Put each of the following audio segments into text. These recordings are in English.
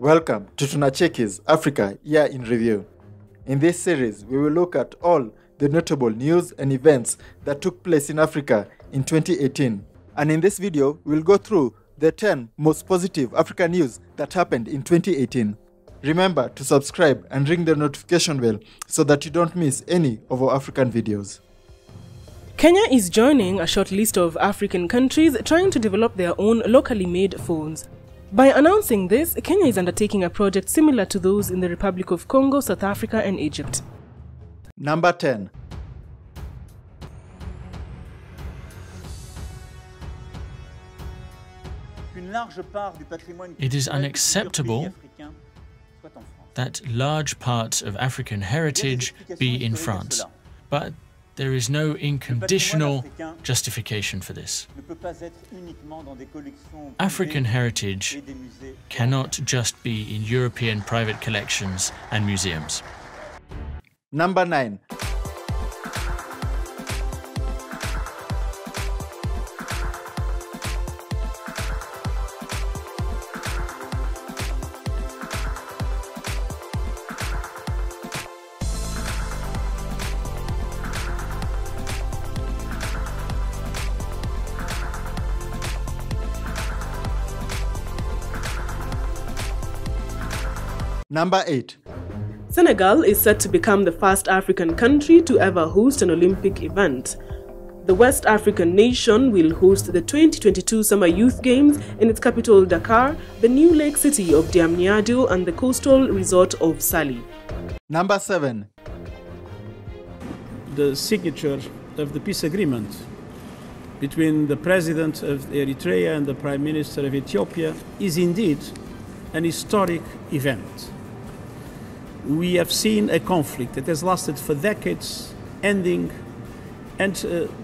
Welcome to Tunacheki's Africa Year in Review. In this series, we will look at all the notable news and events that took place in Africa in 2018. And in this video, we'll go through the 10 most positive African news that happened in 2018. Remember to subscribe and ring the notification bell so that you don't miss any of our African videos. Kenya is joining a short list of African countries trying to develop their own locally made phones. By announcing this, Kenya is undertaking a project similar to those in the Republic of Congo, South Africa and Egypt. Number 10. It is unacceptable that large parts of African heritage be in France, but there is no unconditional justification for this. African heritage cannot just be in European private collections and museums. Number 9. Number 8. Senegal is set to become the first African country to ever host an Olympic event. The West African nation will host the 2022 Summer Youth Games in its capital Dakar, the new lake city of Diamniadio and the coastal resort of Sali. Number 7. The signature of the peace agreement between the President of Eritrea and the Prime Minister of Ethiopia is indeed an historic event. We have seen a conflict that has lasted for decades, ending, and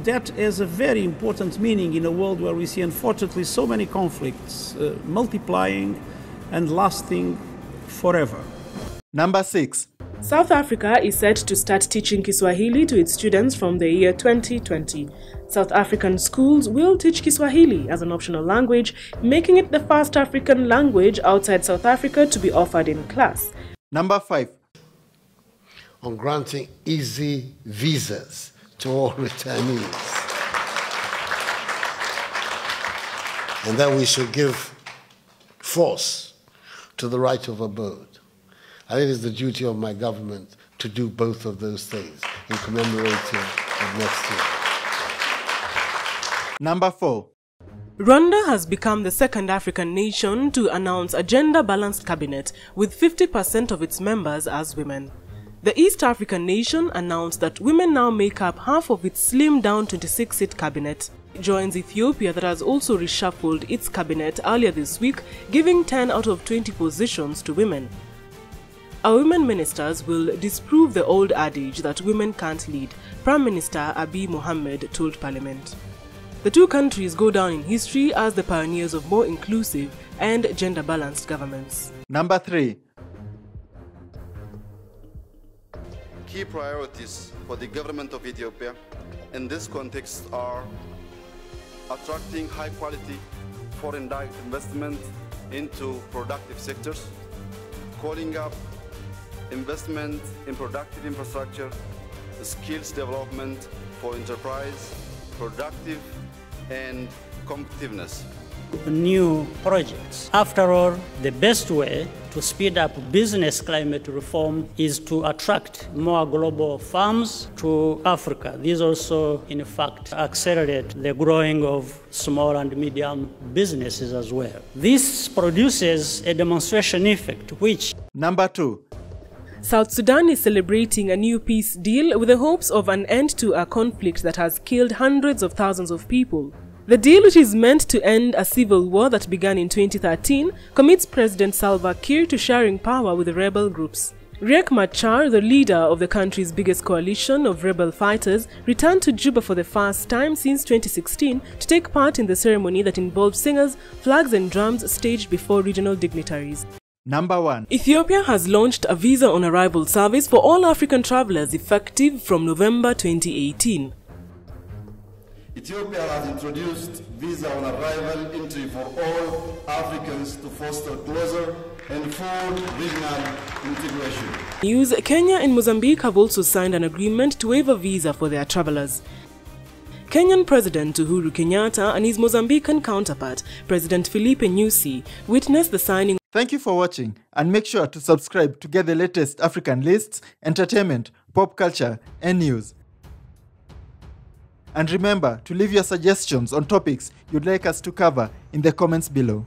that has a very important meaning in a world where we see, unfortunately, so many conflicts multiplying and lasting forever. Number 6. South Africa is set to start teaching Kiswahili to its students from the year 2020. South African schools will teach Kiswahili as an optional language, making it the first African language outside South Africa to be offered in class. Number 5. On granting easy visas to all returnees. And that we should give force to the right of abode. I think it's the duty of my government to do both of those things in commemorating of next year. Number 4. Rwanda has become the second African nation to announce a gender-balanced cabinet with 50% of its members as women. The East African nation announced that women now make up half of its slimmed-down 26-seat cabinet. It joins Ethiopia that has also reshuffled its cabinet earlier this week, giving 10 out of 20 positions to women. Our women ministers will disprove the old adage that women can't lead, Prime Minister Abiy Mohammed told Parliament. The two countries go down in history as the pioneers of more inclusive and gender-balanced governments. Number 3. Key priorities for the government of Ethiopia in this context are attracting high-quality foreign direct investment into productive sectors, calling up investment in productive infrastructure, skills development for enterprise, productive and competitiveness. New projects. After all, the best way to speed up business climate reform is to attract more global firms to Africa. These also, in fact, accelerate the growing of small and medium businesses as well. This produces a demonstration effect which... Number 2. South Sudan is celebrating a new peace deal with the hopes of an end to a conflict that has killed hundreds of thousands of people. The deal, which is meant to end a civil war that began in 2013, commits President Salva Kiir to sharing power with the rebel groups. Riek Machar, the leader of the country's biggest coalition of rebel fighters, returned to Juba for the first time since 2016 to take part in the ceremony that involved singers, flags and drums staged before regional dignitaries. Number 1. Ethiopia has launched a visa on arrival service for all African travelers effective from November 2018. Ethiopia has introduced visa on arrival entry for all Africans to foster closer and food regional integration. News: Kenya and Mozambique have also signed an agreement to waive a visa for their travelers. Kenyan President Uhuru Kenyatta and his Mozambican counterpart, President Filipe Nyusi, witnessed the signing. Thank you for watching, and make sure to subscribe to get the latest African lists, entertainment, pop culture, and news. And remember to leave your suggestions on topics you'd like us to cover in the comments below.